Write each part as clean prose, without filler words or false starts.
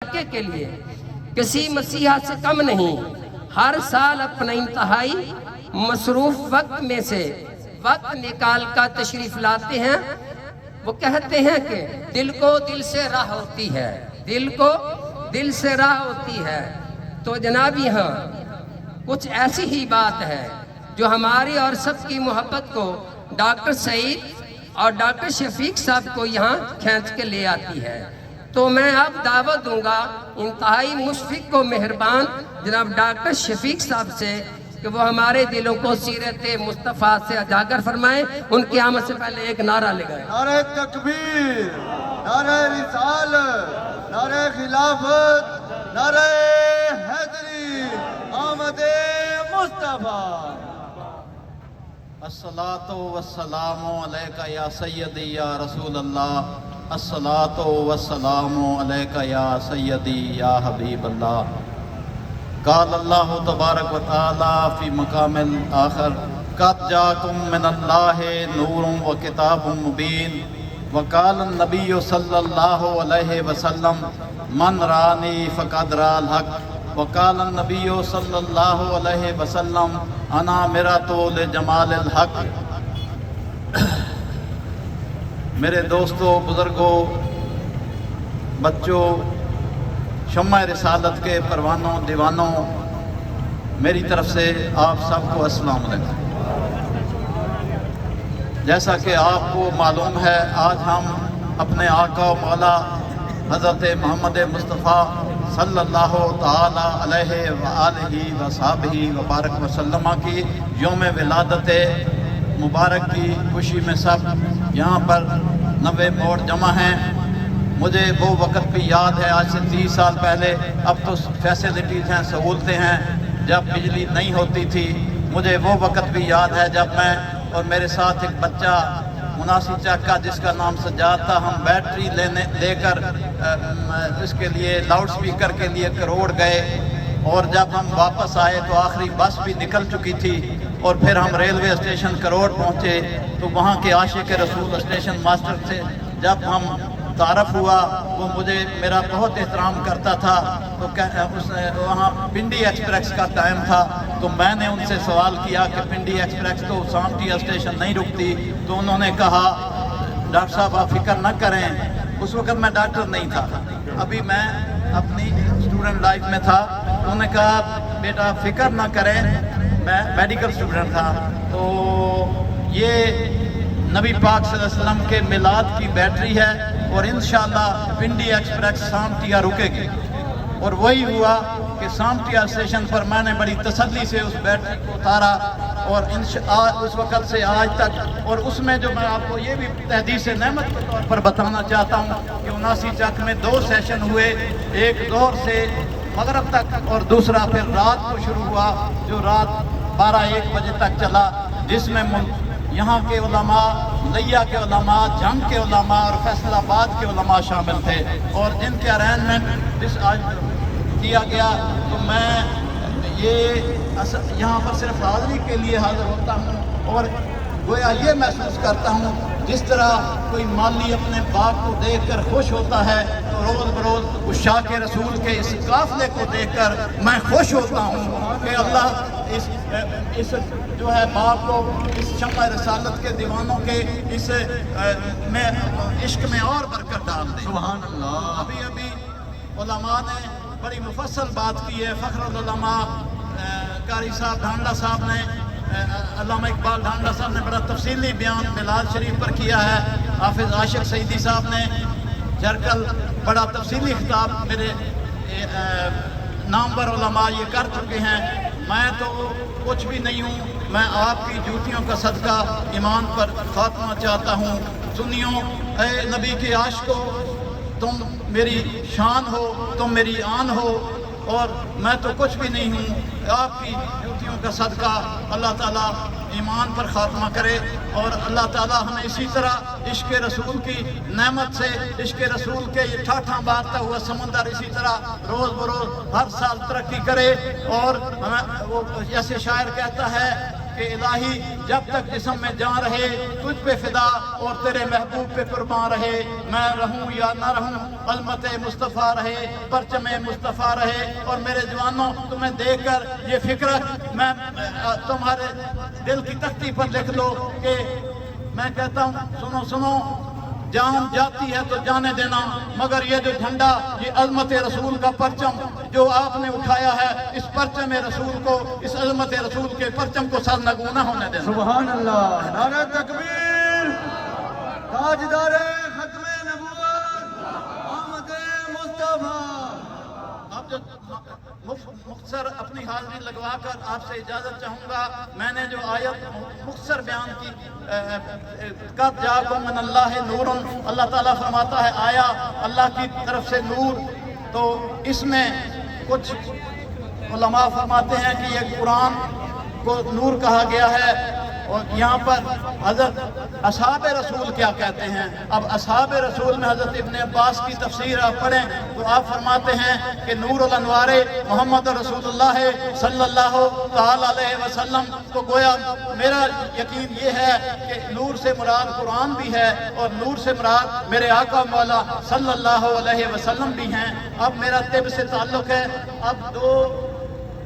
رابطے کے لیے کسی مسیحا سے کم نہیں، ہر سال اپنا انتہائی مصروف وقت میں سے وقت نکال کر تشریف لاتے ہیں۔ وہ کہتے ہیں کہ دل کو دل سے راہ ہوتی ہے، دل کو دل سے راہ ہوتی ہے۔ تو جناب یہاں کچھ ایسی ہی بات ہے جو ہماری اور سب کی محبت کو ڈاکٹر سعید اور ڈاکٹر شفیق صاحب کو یہاں کھینچ کے لے آتی ہے۔ تو میں اب دعوت دوں گا انتہائی مشفق و مہربان جناب ڈاکٹر شفیق صاحب سے کہ وہ ہمارے دلوں کو سیرت مصطفیٰ سے اجاگر فرمائیں۔ ان کی آمد سے پہلے ایک نعرہ لگائیں۔ نعرہ تکبیر، نعرہ رسالت، نعرہ خلافت، نعرہ حیدری، آمد مصطفیٰ۔ الصلاۃ والسلام علیکہ یا سیدی یا رسول اللہ، الصلاۃ والسلام علیکہ یا سیدی یا حبیب اللہ۔ قال اللہ تبارک و تعالی فی مقام آخر قد جاکم من اللہ نور و کتاب مبین، وقال النبی صلی اللہ علیہ وسلم من رانی فقد را الحق، وقال النبی صلی اللہ علیہ وسلم انا مرۃ لجمال الحق۔ میرے دوستوں، بزرگوں، بچوں، شمع رسالت کے پروانوں، دیوانوں، میری طرف سے آپ سب کو السلام علیکم۔ جیسا کہ آپ کو معلوم ہے، آج ہم اپنے آقا و مولا حضرت محمد مصطفیٰ صلی اللہ تعالی علیہ وآلہ وصحبہ وبارک وسلم کی یوم ولادت مبارک کی خوشی میں سب یہاں پر 90 موڑ جمع ہیں۔ مجھے وہ وقت بھی یاد ہے، آج سے 30 سال پہلے، اب تو فیسلٹیز ہیں، سہولتیں ہیں، جب بجلی نہیں ہوتی تھی۔ مجھے وہ وقت بھی یاد ہے جب میں اور میرے ساتھ ایک بچہ مناسی چک کا جس کا نام سجاد تھا، ہم بیٹری لے کر اس کے لیے لاؤڈ سپیکر کے لیے کروڑ گئے، اور جب ہم واپس آئے تو آخری بس بھی نکل چکی تھی، اور پھر ہم ریلوے اسٹیشن کروڑ پہنچے تو وہاں کے عاشق رسول اسٹیشن ماسٹر سے جب ہم تعارف ہوا، وہ مجھے میرا بہت احترام کرتا تھا۔ تو وہاں پنڈی ایکسپریس کا ٹائم تھا، تو میں نے ان سے سوال کیا کہ پنڈی ایکسپریس تو سامٹیا اسٹیشن نہیں رکتی، تو انہوں نے کہا ڈاکٹر صاحب آپ فکر نہ کریں۔ اس وقت میں ڈاکٹر نہیں تھا، ابھی میں اپنی اسٹوڈنٹ لائف میں تھا۔ انہوں نے کہا بیٹا فکر نہ کریں، میں میڈیکل اسٹوڈنٹ تھا، تو یہ نبی پاک صلی اللہ علیہ وسلم کے میلاد کی بیٹری ہے، اور انشاءاللہ پنڈی ایکسپریس سامٹیا رکے گی۔ اور وہی ہوا کہ سامٹیا اسٹیشن پر میں نے بڑی تسلی سے اس بیٹری کو اتارا، اور اس وقت سے آج تک۔ اور اس میں جو میں آپ کو یہ بھی تحدیث نعمت کے طور پر بتانا چاہتا ہوں کہ 79 چک میں 2 سیشن ہوئے، ایک ظہر سے مغرب تک اور دوسرا پھر رات کو شروع ہوا جو رات 12-1 بجے تک چلا، جس میں یہاں کے علماء، لیا کے علماء، جنگ کے علماء اور فیصل آباد کے علماء شامل تھے، اور جن کے ارینجمنٹ جس آج کیا گیا۔ تو میں یہاں پر صرف حاضری کے لیے حاضر ہوتا ہوں، اور گویا یہ محسوس کرتا ہوں جس طرح کوئی مالی اپنے باپ کو دیکھ کر خوش ہوتا ہے، تو روز بروز عشاق رسول کے اس قافلے کو دیکھ کر میں خوش ہوتا ہوں کہ اللہ اس جو ہے باپ کو اس شمع رسالت کے دیوانوں کے اس میں عشق میں اور برکت ڈال دے۔ سبحان اللہ۔ ابھی علماء نے بڑی مفصل بات کی ہے۔ فخر العلماء قاری صاحب ڈھانڈا صاحب نے، علامہ اقبال ڈھانڈا صاحب نے بڑا تفصیلی بیان میلاد شریف پر کیا ہے۔ حافظ عاشق سعیدی صاحب نے جرکل بڑا تفصیلی خطاب میرے نامور علماء یہ کر چکے ہیں۔ میں تو کچھ بھی نہیں ہوں، میں آپ کی جوتیوں کا صدقہ ایمان پر خاتمہ چاہتا ہوں۔ سنیوں، اے نبی کے عاشقوں، تم میری شان ہو، تم میری آن ہو، اور میں تو کچھ بھی نہیں ہوں۔ آپ کی جوتیوں کا صدقہ اللہ تعالیٰ ایمان پر خاتمہ کرے، اور اللہ تعالیٰ ہمیں اسی طرح عشق رسول کی نعمت سے، عشق رسول کے یہ ٹھاٹھاں بارتا ہوا سمندر اسی طرح روز بروز ہر سال ترقی کرے۔ اور وہ جیسے شاعر کہتا ہے کہ الہی جب تک جسم میں جان رہے تجھ پہ فدا اور تیرے محبوب پہ قربان رہے، میں رہوں یا نہ رہوں علمت مصطفیٰ رہے، پرچم مصطفیٰ رہے۔ اور میرے جوانوں تمہیں دیکھ کر یہ فکر میں تمہارے دل کی تختی پر لکھ لو کہ میں کہتا ہوں سنو جان جاتی ہے تو جانے دینا، مگر یہ جو جھنڈا، یہ عظمت رسول کا پرچم جو آپ نے اٹھایا ہے، اس پرچم رسول کو، اس عظمت رسول کے پرچم کو سرنگوں نہ ہونے دینا۔ سبحان اللہ، نعرہ تکبیر، تاجدار ختم نبوت محمد مصطفیٰ۔ اب جو مختصر اپنی حاضری لگوا کر آپ سے اجازت چاہوں گا، میں نے جو آیت مختصر بیان کی، قد جاءکم من اللہ نور، اللہ تعالیٰ فرماتا ہے آیا اللہ کی طرف سے نور، تو اس میں کچھ علماء فرماتے ہیں کہ یہ قرآن کو نور کہا گیا ہے، اور یہاں پر حضرت اصحاب رسول کیا کہتے ہیں۔ اب اصحاب رسول میں حضرت ابن عباس کی تفسیر آپ پڑھیں تو آپ فرماتے ہیں کہ نور الانوار محمد رسول اللہ صلی اللہ تعالی علیہ وسلم، تو گویا میرا یقین یہ ہے کہ نور سے مراد قرآن بھی ہے اور نور سے مراد میرے آقا مولا صلی اللہ علیہ وسلم بھی ہیں۔ اب میرا طب سے تعلق ہے، اب دو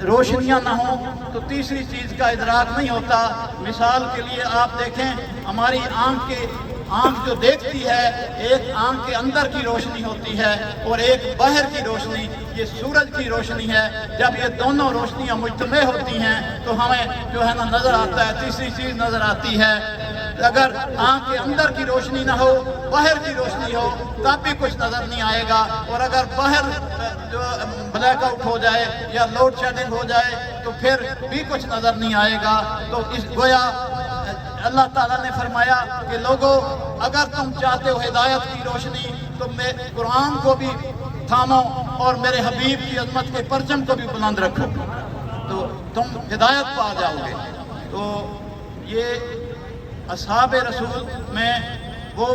روشنیاں نہ ہوں تو تیسری چیز کا ادراک نہیں ہوتا۔ مثال کے لیے آپ دیکھیں، ہماری آنکھ جو دیکھتی ہے، ایک آنکھ کے اندر کی روشنی ہوتی ہے اور ایک باہر کی روشنی، یہ سورج کی روشنی ہے۔ جب یہ دونوں روشنیاں مجتمع ہوتی ہیں تو ہمیں جو ہے نا نظر آتا ہے، تیسری چیز نظر آتی ہے۔ اگر آنکھ کے اندر کی روشنی نہ ہو، باہر کی روشنی ہو، تب بھی کچھ نظر نہیں آئے گا، اور اگر باہر جو بلیک آؤٹ ہو جائے یا لوڈ شیڈنگ ہو جائے تو پھر بھی کچھ نظر نہیں آئے گا۔ تو اس گویا اللہ تعالیٰ نے فرمایا کہ لوگوں اگر تم چاہتے ہو ہدایت کی روشنی تو میں قرآن کو بھی تھامو اور میرے حبیب کی عظمت کے پرچم کو بھی بلند رکھو تو تم ہدایت پا جاؤ گے۔ تو یہ اصحاب رسول میں وہ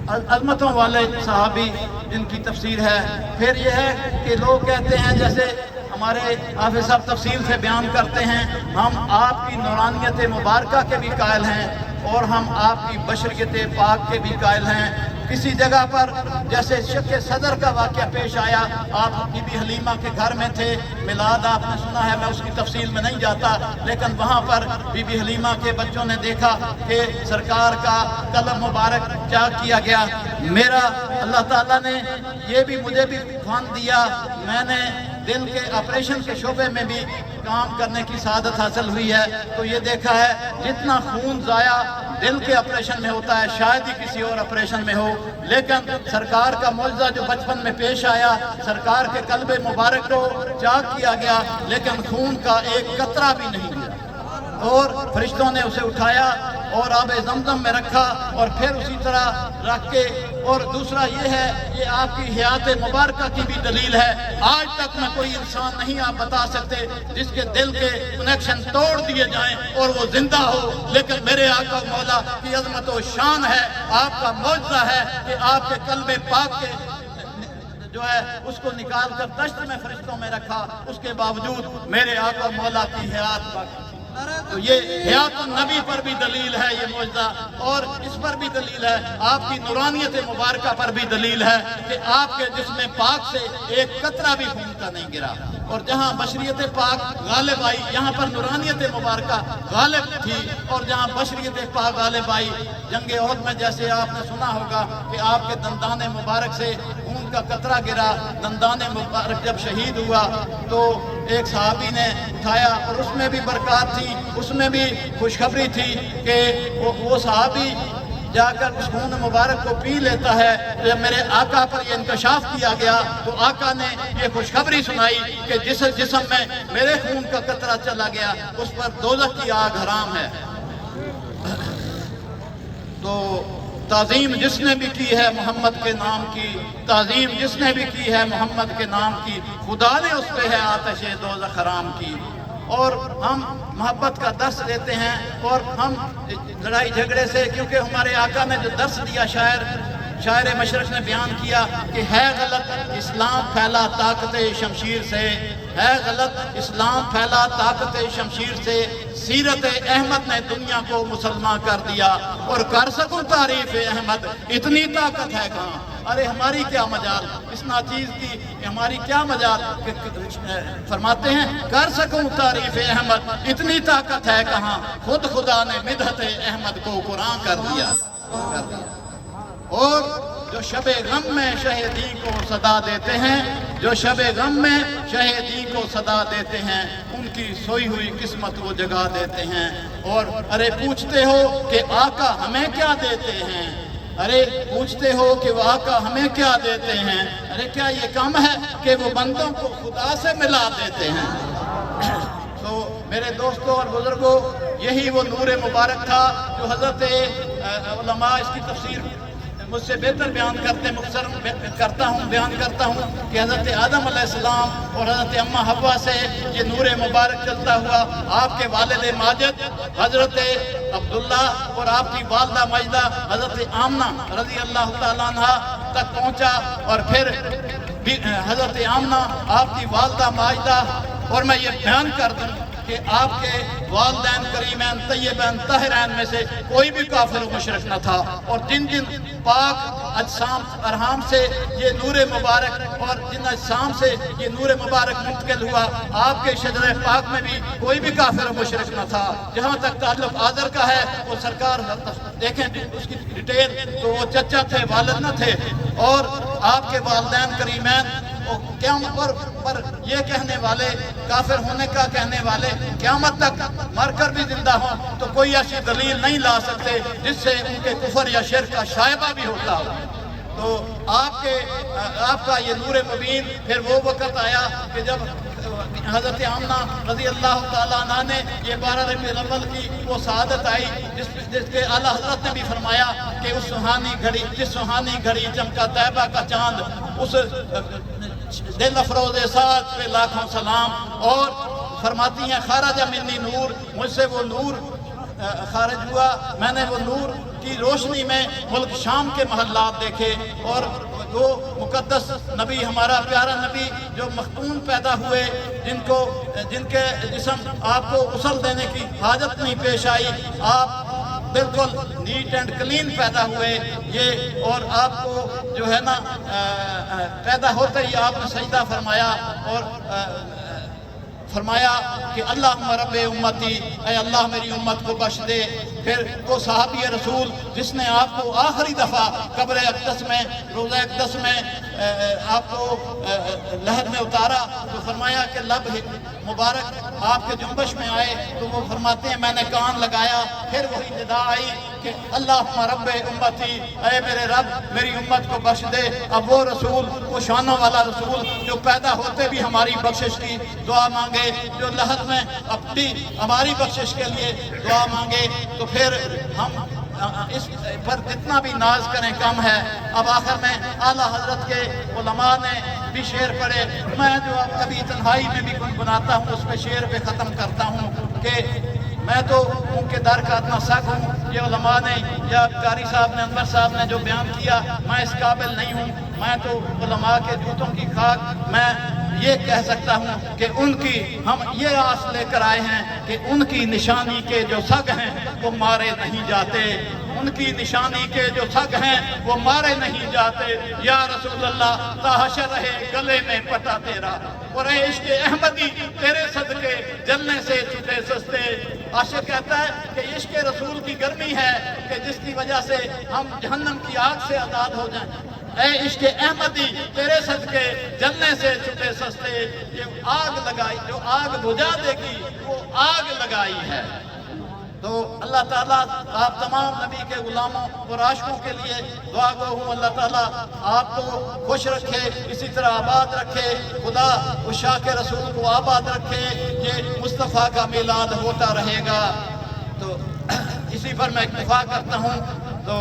عظمتوں والے صحابی جن کی تفسیر ہے۔ پھر یہ ہے کہ لوگ کہتے ہیں، جیسے ہمارے حافظ صاحب تفصیل سے بیان کرتے ہیں، ہم آپ کی نورانیت مبارکہ کے بھی قائل ہیں اور ہم آپ کی بشریت پاک کے بھی قائل ہیں۔ کسی جگہ پر جیسے شق صدر کا واقعہ پیش آیا، آپ بی بی حلیمہ کے گھر میں تھے، میلاد آپ نے سنا ہے، میں اس کی تفصیل میں نہیں جاتا، لیکن وہاں پر بی بی حلیمہ کے بچوں نے دیکھا کہ سرکار کا قلم مبارک چاک کیا گیا۔ میرا اللہ تعالیٰ نے یہ بھی مجھے بھی فن دیا، میں نے دل کے آپریشن کے شعبے میں بھی کام کرنے کی سعادت حاصل ہوئی ہے، تو یہ دیکھا ہے جتنا خون ضائع دل کے آپریشن میں ہوتا ہے شاید ہی کسی اور آپریشن میں ہو، لیکن سرکار کا معجزہ جو بچپن میں پیش آیا، سرکار کے قلب مبارک کو چاک کیا گیا لیکن خون کا ایک قطرہ بھی نہیں گیا، اور فرشتوں نے اسے اٹھایا اور آب زمزم میں رکھا اور پھر اسی طرح رکھ کے۔ اور دوسرا یہ ہے، یہ آپ کی حیات مبارکہ کی بھی دلیل ہے۔ آج تک میں کوئی انسان نہیں آپ بتا سکتے جس کے دل کے کنیکشن توڑ دیے جائیں اور وہ زندہ ہو، لیکن میرے آقا مولا کی عظمت و شان ہے، آپ کا معجزہ ہے کہ آپ کے قلب پاک کے جو ہے اس کو نکال کر دشت میں فرشتوں میں رکھا، اس کے باوجود میرے آقا مولا کی حیات باقی۔ تو یہ حیات النبی پر بھی دلیل ہے یہ معجزہ، اور اس پر بھی دلیل ہے، آپ کی نورانیت مبارکہ پر بھی دلیل ہے کہ آپ کے جسم پاک سے ایک قطرہ بھی خون کا نہیں گرا، اور جہاں بشریت پاک غالب آئی یہاں پر نورانیت مبارکہ غالب تھی، اور جہاں بشریت پاک غالب آئی جنگ احد میں جیسے آپ نے سنا ہوگا کہ آپ کے دندان مبارک سے خون کا قطرہ گرا، دندان مبارک جب شہید ہوا تو ایک صحابی نے اٹھایا اور اس میں بھی برکات تھی، اس میں بھی خوشخبری تھی کہ وہ صحابی جا کر اس خون مبارک کو پی لیتا ہے۔ جب میرے آقا پر یہ انکشاف کیا گیا تو آقا نے یہ خوشخبری سنائی کہ جس جسم میں میرے خون کا قطرہ چلا گیا اس پر دوزخ کی آگ حرام ہے۔ تو تعظیم جس نے بھی کی ہے محمد کے نام کی، تعظیم جس نے بھی کی ہے محمد کے نام کی، خدا نے اس پہ ہے آتش دوزخ حرام کی۔ اور ہم محبت کا درس دیتے ہیں اور ہم لڑائی جھگڑے سے، کیونکہ ہمارے آقا نے جو درس دیا شاعر مشرق نے بیان کیا کہ ہے غلط اسلام پھیلا طاقت شمشیر سے، ہے غلط اسلام پھیلا طاقت شمشیر سے، سیرت احمد نے دنیا کو مسلمان کر دیا، اور کر سکوں تعریف احمد اتنی طاقت ہے کہاں۔ ارے ہماری کیا مجال اس ناچیز کی، ہماری کیا مجال، فرماتے ہیں کر سکوں تعریف احمد اتنی طاقت ہے کہاں، خود خدا نے مدحت احمد کو قرآن کر دیا۔ اور جو شب غم میں شہیدی کو صدا دیتے ہیں، جو شب غم میں شہیدی کو صدا دیتے ہیں، ان کی سوئی ہوئی قسمت وہ جگا دیتے ہیں۔ اور ارے پوچھتے ہو کہ آقا ہمیں کیا دیتے ہیں، ارے پوچھتے ہو کہ وہ آقا ہمیں کیا دیتے ہیں، ارے کیا یہ کم ہے کہ وہ بندوں کو خدا سے ملا دیتے ہیں۔ تو میرے دوستوں اور بزرگوں، یہی وہ نور مبارک تھا جو حضرت علماء اس کی تفسیر مجھ سے بہتر بیان کرتے ہیں، مختصر بیان کرتا ہوں کہ حضرت آدم علیہ السلام اور حضرت اماں حوا سے یہ نور مبارک چلتا ہوا آپ کے والد ماجد حضرت عبداللہ اور آپ کی والدہ ماجدہ حضرت آمنہ رضی اللہ تعالیٰ عنہ تک پہنچا، اور پھر حضرت آمنہ آپ کی والدہ ماجدہ، اور میں یہ بیان کر دوں کہ آپ کے والدین کریمین طیبین طاہرین میں سے کوئی بھی کافر و مشرک نہ تھا، اور جن جن پاک اجسام ارحام سے یہ نور مبارک اور جن اجسام سے یہ نور مبارک منتقل ہوا، آپ کے شجر پاک میں بھی کوئی بھی کافر و مشرک نہ تھا۔ جہاں تک تعلق آذر کا ہے، وہ سرکار دیکھیں اس کی ڈیٹیل تو وہ چچا تھے، والد نہ تھے، اور آپ کے والدین کریمین قیامت پر یہ کہنے والے، کافر ہونے کا کہنے والے قیامت تک مر کر بھی زندہ ہوں تو کوئی ایسی دلیل نہیں لا سکتے جس سے ان کے کفر یا شرک کا شائبہ بھی ہوتا ہو۔ تو آپ کا یہ نور مبین پھر وہ وقت آیا کہ جب حضرت آمنہ رضی اللہ تعالیٰ عنہ نے یہ 12 ربیع الاول کی وہ سعادت آئی جس کے اعلیٰ حضرت نے بھی فرمایا کہ اس سہانی گھڑی چمکا طیبہ کا چاند، اس دل افروز ساتھ پہ لاکھوں سلام، اور فرماتی ہیں خارج منی نور، مجھ سے وہ نور خارج ہوا، میں نے وہ نور کی روشنی میں ملک شام کے محلات دیکھے، اور وہ مقدس نبی ہمارا پیارا نبی جو مختون پیدا ہوئے، جن کے جسم آپ کو غسل دینے کی حاجت نہیں پیش آئی، آپ بالکل نیٹ اینڈ کلین پیدا ہوئے یہ، اور آپ کو جو ہے نا پیدا ہوتے ہی آپ نے سجدہ فرمایا اور فرمایا کہ اللہم رب امتی، اے اللہ میری امت کو بخش دے۔ پھر وہ صحابی رسول جس نے آپ کو آخری دفعہ قبر اقدس میں، روضہ اقدس میں آپ کو لحد میں اتارا تو فرمایا کہ لب مبارک آپ کے جنبش میں آئے، تو وہ فرماتے ہیں میں نے کان لگایا، پھر وہی ندا آئی کہ اللہم رب امتی، اے میرے رب میری امت کو بخش دے۔ اب وہ رسول، وہ شانوں والا رسول جو پیدا ہوتے بھی ہماری بخشش کی دعا مانگے، جو لحد میں اپنی ہماری بخشش کے لیے دعا مانگے، تو پھر ہم اس پر جتنا بھی ناز کریں کم ہے۔ اب آخر میں اعلیٰ حضرت کے علماء نے بھی شعر پڑھے، میں جو اب کبھی تنہائی میں بھی گنگناتا ہوں اس پہ شعر پہ ختم کرتا ہوں کہ میں تو ان کے در کا اتنا سخت ہوں، یہ علماء نے یا قاری صاحب نے، انور صاحب نے جو بیان کیا، میں اس قابل نہیں ہوں، میں تو علماء کے جوتوں کی خاک، میں یہ کہہ سکتا ہوں کہ ان کی ہم یہ آس لے کر آئے ہیں کہ ان کی نشانی کے جو سگ ہیں وہ مارے نہیں جاتے، ان کی نشانی کے جو سگ ہیں وہ مارے نہیں جاتے۔ یا رسول اللہ تا حشر رہے گلے میں پٹا تیرا، اور اے عشق احمدی تیرے صدقے جلنے سے چھٹے سستے۔ عاشق کہتا ہے کہ عشق رسول کی گرمی ہے کہ جس کی وجہ سے ہم جہنم کی آگ سے آزاد ہو جائیں۔ اے عشق احمدی تیرے صدقے جلنے سے چھٹے سستے، یہ آگ لگائی جو آگ بجھا دے گی وہ آگ لگائی ہے۔ تو اللہ تعالیٰ آپ تمام نبی کے غلاموں اور عاشقوں کے لیے دعا گو ہوں، اللہ تعالیٰ آپ کو خوش رکھے، اسی طرح آباد رکھے، خدا اس شاہ کے رسول کو آباد رکھے، یہ مصطفیٰ کا میلاد ہوتا رہے گا۔ تو اسی پر میں اکتفا کرتا ہوں۔ تو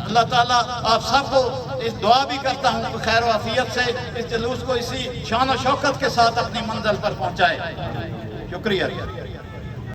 اللہ تعالیٰ آپ سب کو اس دعا بھی کرتا ہوں کہ خیر و عافیت سے اس جلوس کو اسی شان و شوکت کے ساتھ اپنی منزل پر پہنچائے۔ شکریہ۔